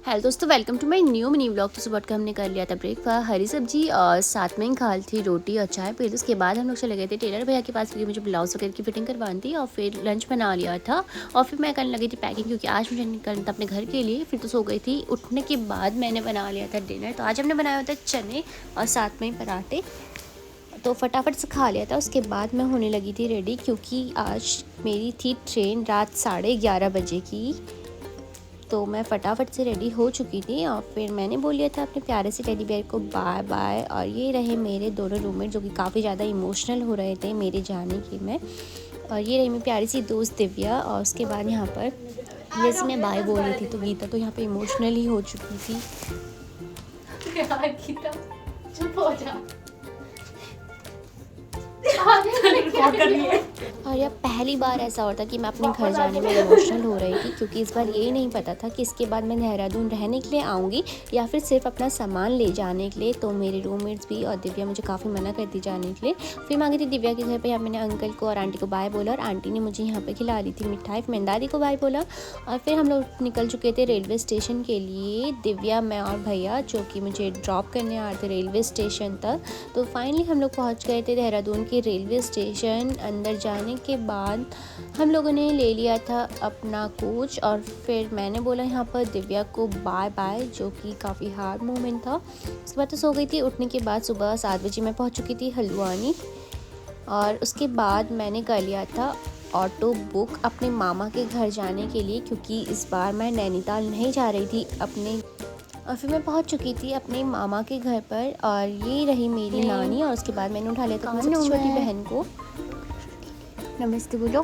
Hello दोस्तों, welcome to my new mini vlog. तो सुबह का हमने कर लिया था ब्रेकफास्ट, हरी सब्जी और साथ में ही खा थी रोटी और चाय। फिर उसके बाद हम लोग चले गए थे टेलर भैया के पास, क्योंकि मुझे ब्लाउज वगैरह की फिटिंग करवानी थी। और फिर लंच बना लिया था और फिर मैं करने लगी थी पैकिंग, क्योंकि आज मुझे निकलना था अपने घर के लिए। फिर तो सो गई थी। उठने के बाद मैंने बना लिया था डिनर। तो आज हमने बनाया था चने और साथ में ही पराठे। तो फटाफट से खा लिया था। उसके बाद मैं होने लगी थी रेडी, क्योंकि आज मेरी थी ट्रेन रात 11:30 बजे की। तो मैं फटाफट से रेडी हो चुकी थी और फिर मैंने बोल लिया था अपने प्यारे से टेडी बेयर को बाय बाय। और ये रहे मेरे दोनों रूममेट, जो कि काफ़ी ज़्यादा इमोशनल हो रहे थे मेरे जाने के में। और ये रही मेरी प्यारी सी दोस्त दिव्या। और उसके बाद यहाँ पर जैसे मैं बाय बोल रही थी तो गीता तो यहाँ पे इमोशनल ही हो चुकी थी। गीता चुप हो जा। और यह पहली बार ऐसा होता कि मैं अपने घर जाने में इमोशनल हो रही थी, क्योंकि इस बार ये नहीं पता था कि इसके बाद मैं देहरादून रहने के लिए आऊँगी या फिर सिर्फ अपना सामान ले जाने के लिए। तो मेरे रूममेट्स भी और दिव्या मुझे काफ़ी मना करती जाने के लिए। फिर मैं आ गई थी दिव्या के घर पे। यहाँ मैंने अंकल को और आंटी को बाय बोला और आंटी ने मुझे यहाँ पर खिला रही थी मिठाई। फिर मैंने दादी को बाय बोला और फिर हम लोग निकल चुके थे रेलवे स्टेशन के लिए। दिव्या, मैं और भैया, जो कि मुझे ड्रॉप करने आ रहे थे रेलवे स्टेशन तक। तो फाइनली हम लोग पहुँच गए थे देहरादून के रेलवे स्टेशन। अंदर जाने के बाद हम लोगों ने ले लिया था अपना कोच और फिर मैंने बोला यहाँ पर दिव्या को बाय बाय, जो कि काफ़ी हार्ड मोमेंट था। उसके बाद तो सो गई थी। उठने के बाद सुबह 7 बजे मैं पहुँच चुकी थी हल्द्वानी। और उसके बाद मैंने कर लिया था ऑटो बुक अपने मामा के घर जाने के लिए, क्योंकि इस बार मैं नैनीताल नहीं जा रही थी अपने। और फिर मैं पहुंच चुकी थी अपने मामा के घर पर। और ये रही मेरी नानी। और उसके बाद मैंने उठा लिया था अपनी सबसे छोटी बहन को। नमस्ते बोलो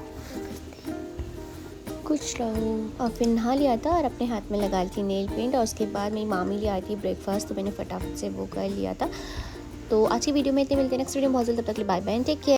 कुछ रहो। और फिर नहा लिया था और अपने हाथ में लगा ली थी नेल पेंट। और उसके बाद मेरी मामी ले आई थी ब्रेकफास्ट, तो मैंने फटाफट से वो कर लिया था। तो आज की वीडियो में इतने मिलते हैं नेक्स्ट वीडियो में बहुत जल्द। तब तक के लिए बाय बाय, टेक केयर।